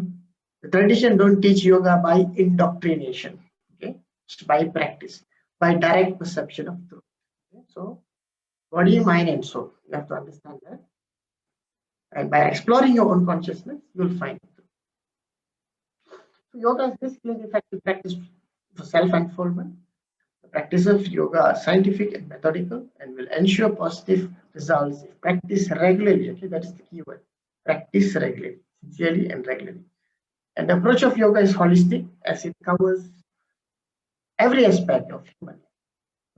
the tradition don't teach yoga by indoctrination. Okay, it's by practice, by direct perception of truth. Okay? So body, mind, and soul. You have to understand that, and by exploring your own consciousness, you'll find it. So yoga is basically an effective practice for self-unfoldment. The practice of yoga are scientific and methodical and will ensure positive results if practiced regularly. Okay, that is the key word. Practice regularly, sincerely and regularly. And the approach of yoga is holistic as it covers every aspect of human life.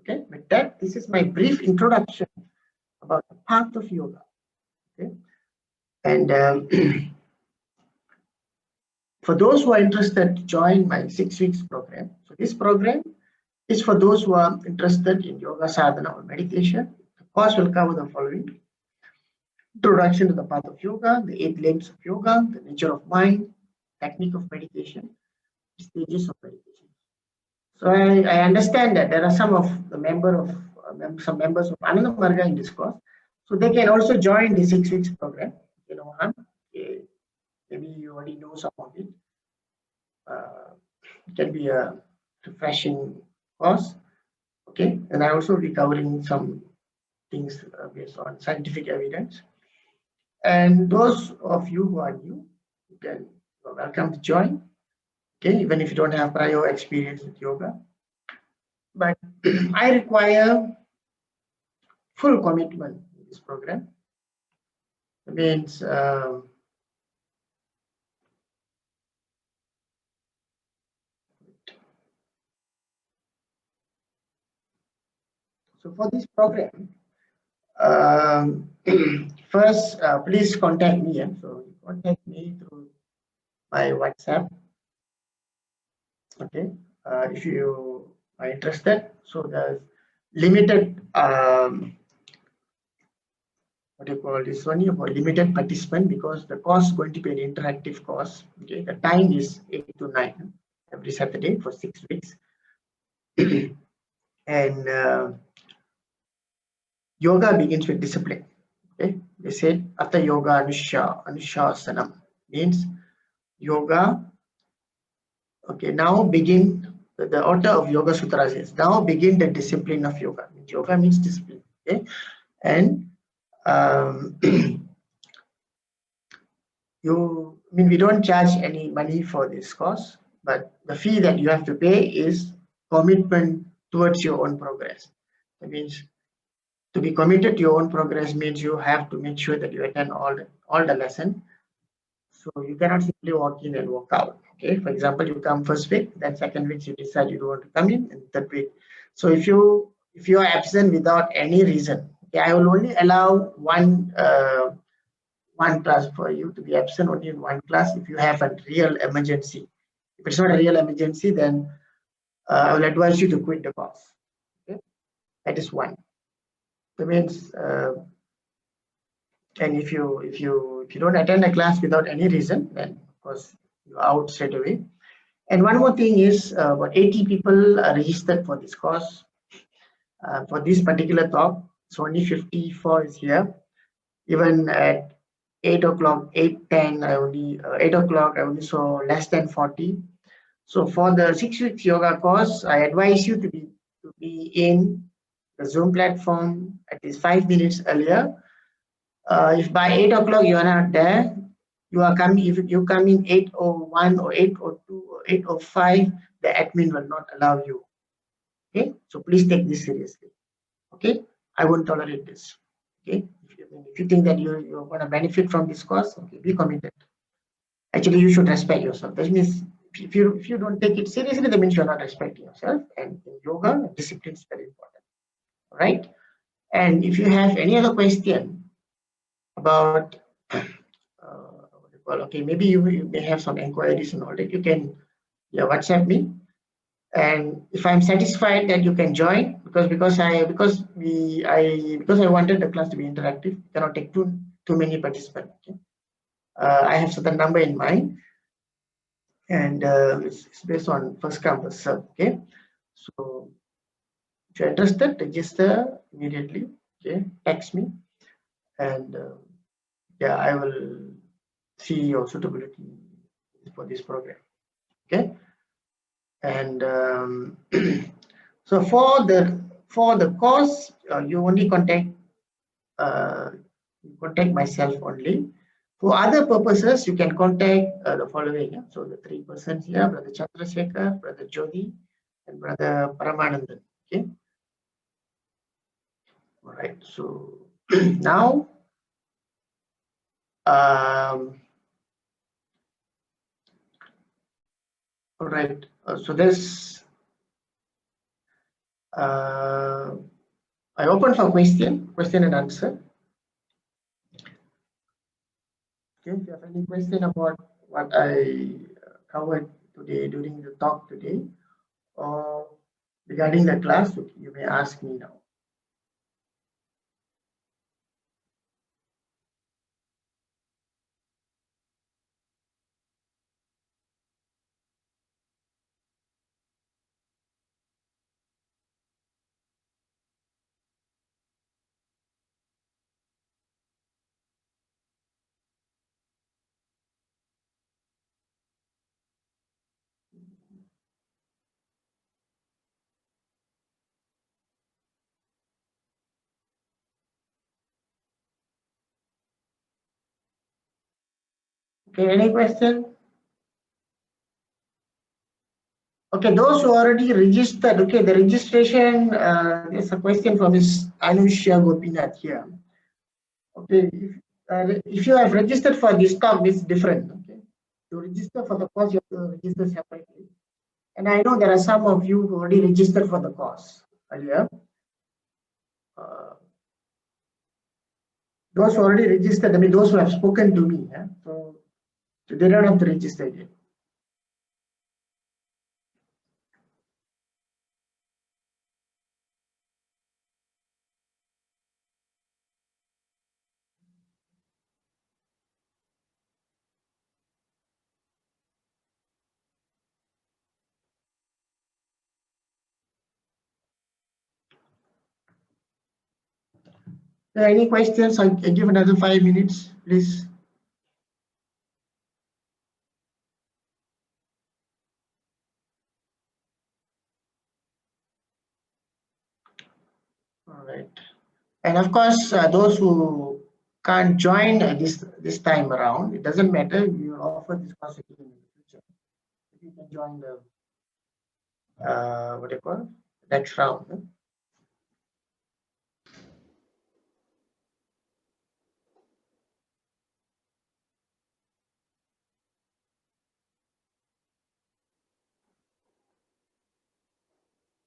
Okay, with that, this is my brief introduction about the path of yoga. Okay, and for those who are interested to join my 6 weeks program, so this program is for those who are interested in yoga sadhana or meditation. The course will cover the following: introduction to the path of yoga, the 8 limbs of yoga, the nature of mind, technique of meditation, stages of meditation. So I understand that there are some of the some members of Ananda Marga in this course, so they can also join the 6 weeks program. You know, maybe you already know some of it. It can be a refreshing course. Okay, and I also be covering some things based on scientific evidence. And those of you who are new, you can welcome to join. Okay, even if you don't have prior experience with yoga, but I require full commitment in this program. It means So for this program, first, please contact me. So contact me through my WhatsApp. Okay, if you are interested. So there's limited what do you call this, only about limited participant, because the course is going to be an interactive course. Okay, the time is 8 to 9 every Saturday for 6 weeks. And yoga begins with discipline. Okay, they said after yoga, Anushasanam means yoga. Okay, now begin, the author of Yoga Sutra says, now begin the discipline of yoga. Yoga means discipline. Okay, and we don't charge any money for this course, but the fee that you have to pay is commitment towards your own progress. That means to be committed to your own progress means you have to make sure that you attend all the lesson. So you cannot simply walk in and walk out. Okay, for example, you come first week, then second week you decide you don't want to come in, and third week. So if you are absent without any reason, okay, I will only allow one class for you to be absent only in one class if you have a real emergency. If it's not a real emergency, then I will advise you to quit the course. Okay, that is one. That means, and if you don't attend a class without any reason, then of course you're out straight away. And one more thing is, about 80 people are registered for this course. For this particular talk, so only 54 is here. Even at 8 o'clock, 8:10, 8 o'clock, I only saw less than 40. So for the 6 weeks yoga course, I advise you to be in the Zoom platform at least 5 minutes earlier. If by 8 o'clock you are not there, you are coming. If you come in 8:01 or 8:02 or 8:05, the admin will not allow you. Okay, so please take this seriously. Okay, I won't tolerate this. Okay, if you think that you're going to benefit from this course, okay, be committed. Actually, you should respect yourself. That means if you don't take it seriously, that means you're not respecting yourself. And in yoga, discipline is very important. All right. And if you have any other question about what you call, okay, maybe you may have some inquiries and all that, you can WhatsApp me. And if I'm satisfied that you can join, because I wanted the class to be interactive, you cannot take too many participants. Okay? I have certain number in mind, and it's based on first come first serve. Okay, so if you're interested, register immediately. Okay, text me, and I will see your suitability for this program. Okay, and so for the course, you only contact myself only. For other purposes, you can contact the following. Yeah? So the 3 persons here: Brother Chandrasekhar, Brother Jodi, and Brother Pathmanathan. Okay. All right. So now, all right. So this, I open for question and answer. Okay. If you have any question about what I covered today during the talk today, or regarding the class, you may ask me now. Okay, any question? Okay, those who already registered, okay, the registration, there's a question from Ms. Anusha Gopinath here. Okay, if you have registered for this talk, it's different. Okay, to register for the course, you have to register separately. And I know there are some of you who already registered for the course earlier. those who already registered, I mean those who have spoken to me, yeah? So they don't have to register again. Any questions? I'll give another 5 minutes, please. All right. And of course, those who can't join this time around, it doesn't matter. We will offer this course again in the future. You can join the what do you call next round. Huh?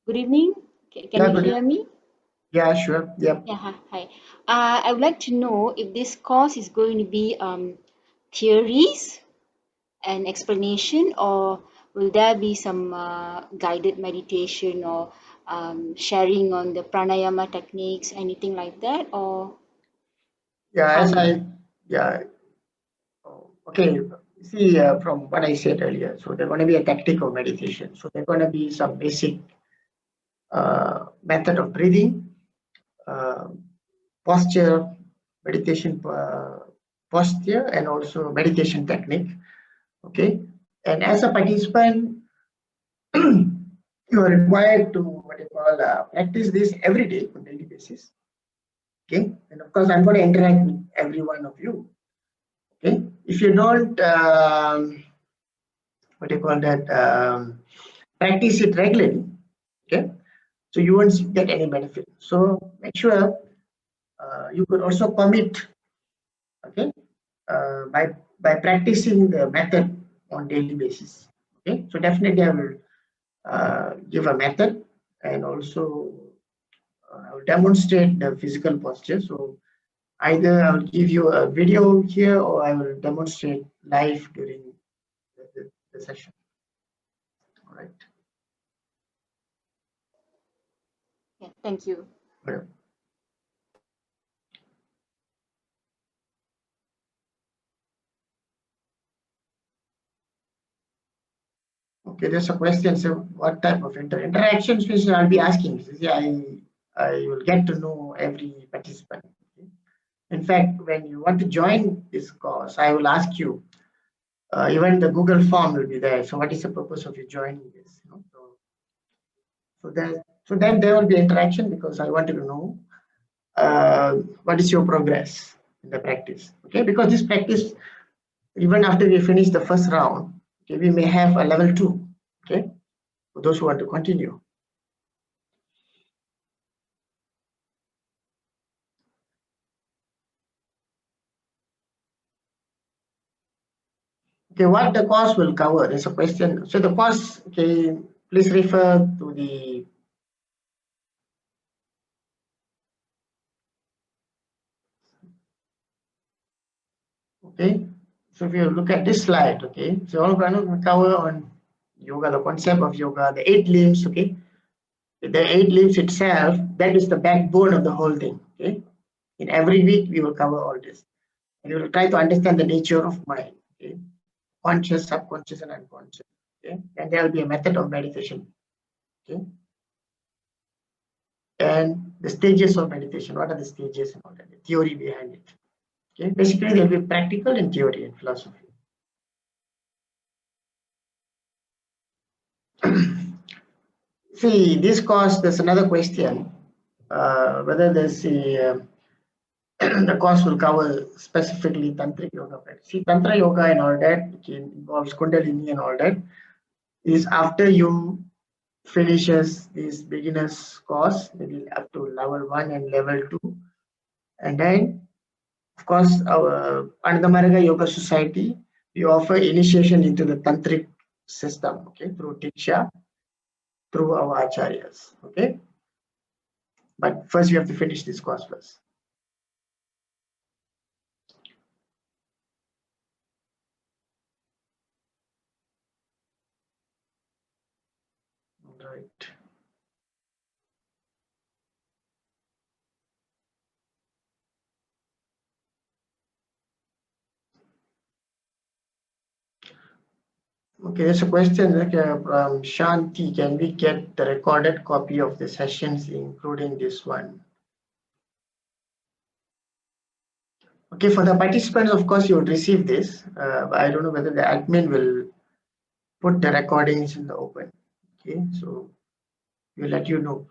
Good evening. Can you hear me? Yeah, sure. Yep. Yeah, hi. I would like to know if this course is going to be theories and explanation, or will there be some guided meditation or sharing on the pranayama techniques, anything like that, or Yeah, how? yeah. Okay. See, from what I said earlier, so they're going to be a tactical meditation. So they're going to be some basic method of breathing, uh, posture, meditation posture, and also meditation technique. Okay, and as a participant, you are required to what you call practice this every day on daily basis. Okay, and of course, I'm going to interact with every one of you. Okay, if you don't what do you call that practice it regularly, okay, so you won't get any benefit. So make sure you could also commit, okay, by practicing the method on daily basis. Okay, so definitely I will give a method, and also I will demonstrate the physical posture. So either I'll give you a video here, or I will demonstrate live during the session. All right. Yeah, thank you. Yeah. Okay, there's a question. So, what type of interactions which I'll be asking? See, I will get to know every participant. Okay? In fact, when you want to join this course, I will ask you. Even the Google form will be there. So, what is the purpose of you joining this? You know? So then there will be interaction, because I wanted to know what is your progress in the practice. Okay, because this practice, even after we finish the first round, okay, we may have a level 2. Okay, for those who want to continue. Okay, what the course will cover? There's a question. So the course, okay, please refer to the okay. So if you look at this slide, okay, so all going to cover on yoga, the concept of yoga, the 8 limbs, okay. The 8 limbs itself, that is the backbone of the whole thing. Okay. In every week, we will cover all this. And we will try to understand the nature of mind. Okay. Conscious, subconscious, and unconscious. Okay. And there will be a method of meditation. Okay. And the stages of meditation. What are the stages and all that? The theory behind it. Okay. Basically, there will be practical and theory and philosophy. See, this course, there's another question. Whether there's a the course will cover specifically tantric yoga practice. See, tantra yoga and all that, which involves kundalini and all that, is after you finishes this beginners course, maybe up to level 1 and level 2, and then of course our under the Marga Yoga Society, we offer initiation into the tantric system, okay, through diksha, through our acharyas, okay. But first we have to finish this course first. Right. Okay, there's a question from Shanti. Can we get the recorded copy of the sessions, including this one? Okay, for the participants, of course, you would receive this. But I don't know whether the admin will put the recordings in the open. Okay, so we'll let you know.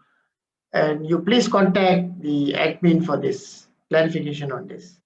And you please contact the admin for this clarification on this.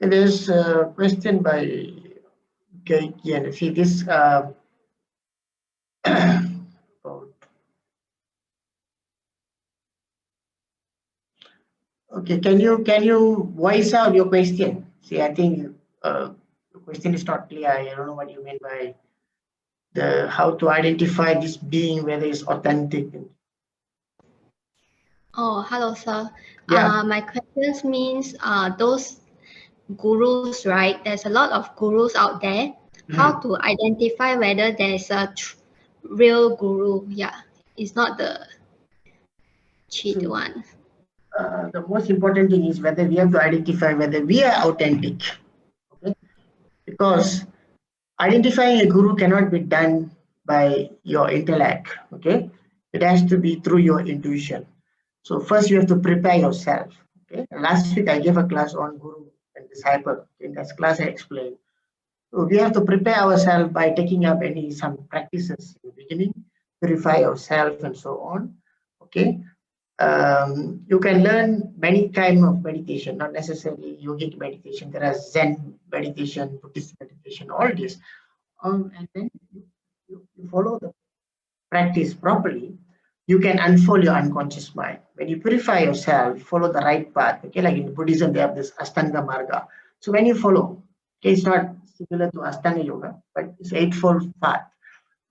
Okay, there's a question by Kian. See this about, okay, can you voice out your question? See, I think the question is not clear. I don't know what you mean by the how to identify this being, whether it's authentic. Oh, hello, sir. Yeah. My questions means those gurus, right? There's a lot of gurus out there. How to identify whether there's a real guru? Yeah, it's not the cheat one. The most important thing is whether we have to identify whether we are authentic. Okay? Because identifying a guru cannot be done by your intellect. Okay, it has to be through your intuition. So first you have to prepare yourself. Okay, last week I gave a class on guru and disciple. In that class I explained. So we have to prepare ourselves by taking up some practices in the beginning, purify ourselves and so on. Okay, you can learn many kind of meditation, not necessarily yogic meditation. There are Zen meditation, Buddhist meditation, all this. And then you follow the practice properly, you can unfold your unconscious mind. When you purify yourself, follow the right path. Okay, like in Buddhism, they have this Ashtanga Marga. So when you follow, okay, it's not similar to Ashtanga Yoga, but it's eightfold path.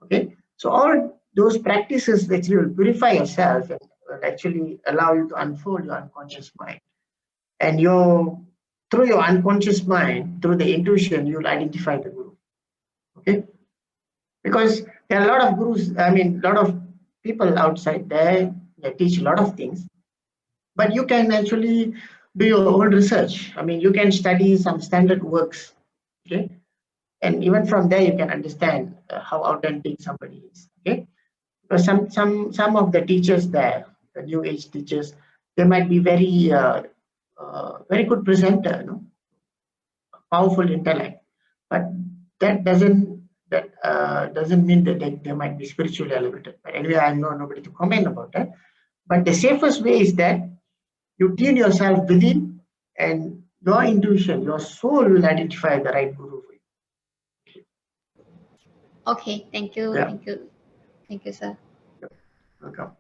Okay, so all those practices actually will purify yourself and will actually allow you to unfold your unconscious mind. And through your unconscious mind, through the intuition, you'll identify the guru. Okay, because there are a lot of gurus, I mean, a lot of people outside there that teach a lot of things, but you can actually do your own research. I mean, you can study some standard works, okay, and even from there you can understand how authentic somebody is. Okay, because some of the teachers there, the new age teachers, they might be very good presenter, powerful intellect, but that doesn't mean that they might be spiritually elevated. But anyway, I'm nobody to comment about that. But the safest way is that you tune yourself within, and your intuition, your soul will identify the right guru for you. Okay, thank you, Yeah. thank you, thank you, sir. Welcome.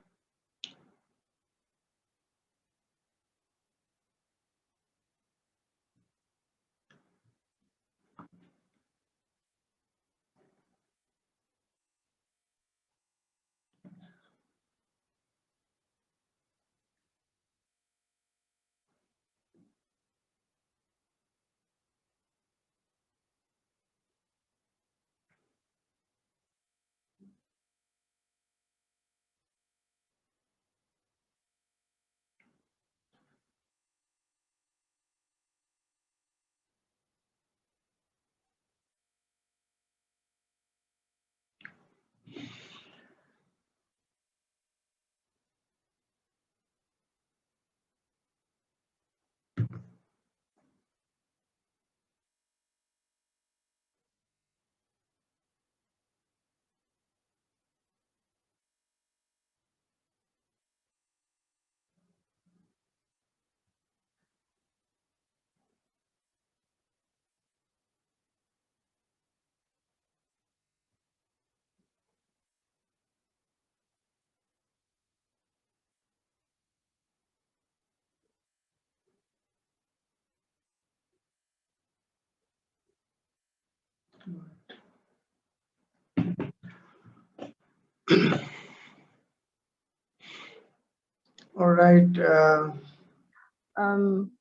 All right.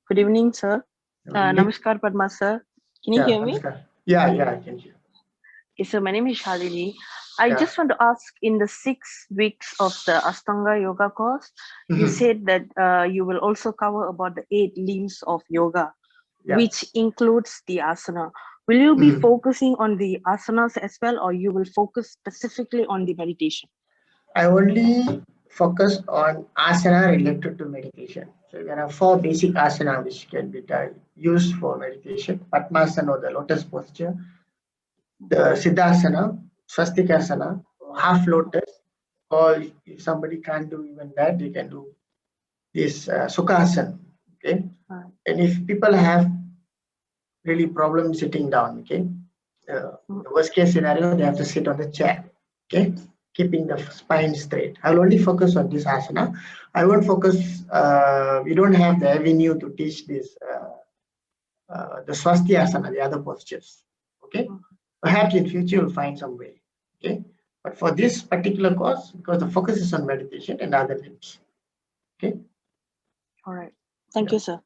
Good evening, sir. Namaskar, Padma sir. Can you hear me? Namaskar. Yeah, I can hear. Okay, so my name is Shalini. I Yeah. just want to ask, in the 6 weeks of the Ashtanga yoga course, you said that you will also cover about the 8 limbs of yoga, which includes the asana. Will you be focusing on the asanas as well, or you will focus specifically on the meditation? I only focus on asana related to meditation. So there are 4 basic asana which can be used for meditation: Pathmanathan, or the lotus posture, the Siddhasana, Swastikasana, half lotus, or if somebody can't do even that, they can do this Sukhasana. Okay, and if people have really problem sitting down, okay, the worst case scenario, they have to sit on the chair. Okay, keeping the spine straight. I will only focus on this asana. I won't focus. We don't have the avenue to teach this the swasti asana, the other postures. Okay, perhaps in future you'll find some way. Okay, but for this particular course, because the focus is on meditation and other things. Okay. All right. Thank you, sir.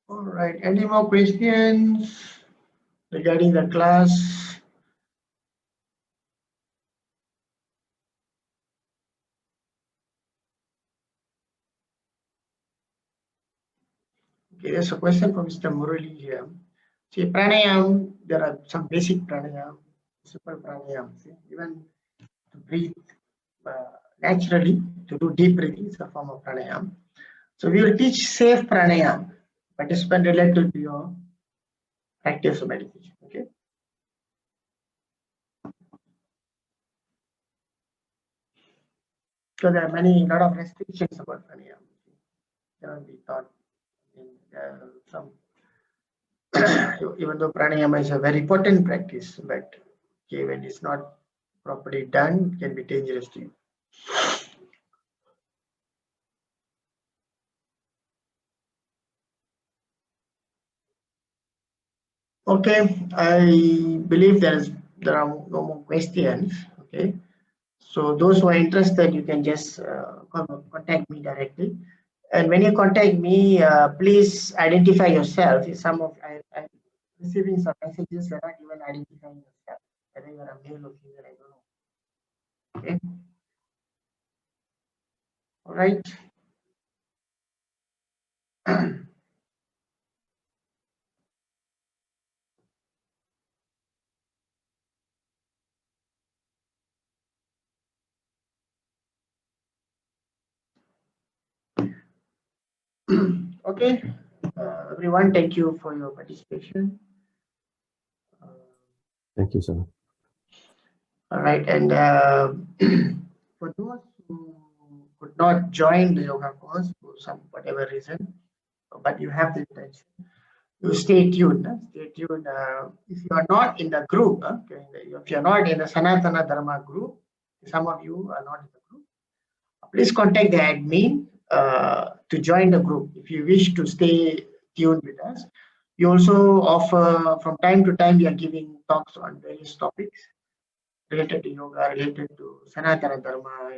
All right. Any more questions regarding the class? Okay, there's a question from Mr. Murali here. See, pranayam, there are some basic pranayam, simple pranayam. See, even to breathe naturally, to do deep breathing is a form of pranayam. So we will teach safe pranayam, participant related to your practice of meditation. Okay. So there are lot of restrictions about pranayam. Cannot be taught in some. Even though pranayama is a very potent practice, but okay, when it's not properly done, it can be dangerous to you. Okay, I believe there are no more questions. Okay, so those who are interested, you can just contact me directly. And when you contact me, please identify yourself. Some of I'm receiving some messages that are not even identifying yourself, whether you are a male or female, I don't know. Okay. All right. Okay, everyone, thank you for your participation. Thank you, sir. All right, and for those who could not join the yoga course for some whatever reason, but you have the intention, you stay tuned. Stay tuned. If you are not in the group, okay, if you are not in the Sanathana Dharma group, some of you are not in the group, please contact the admin to join the group if you wish to stay tuned with us. We also offer, from time to time, we are giving talks on various topics related to yoga, related to Sanathana Dharma,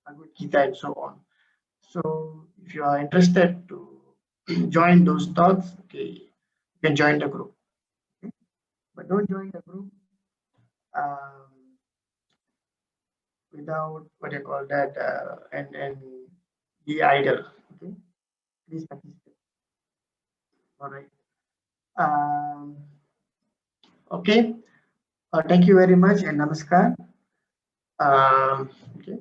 Bhagavad Gita, and so on. So if you are interested to join those talks, okay, you can join the group. Okay? But don't join the group without what you call that and be idle. Okay, please participate. All right. Okay. Thank you very much and namaskar. Okay.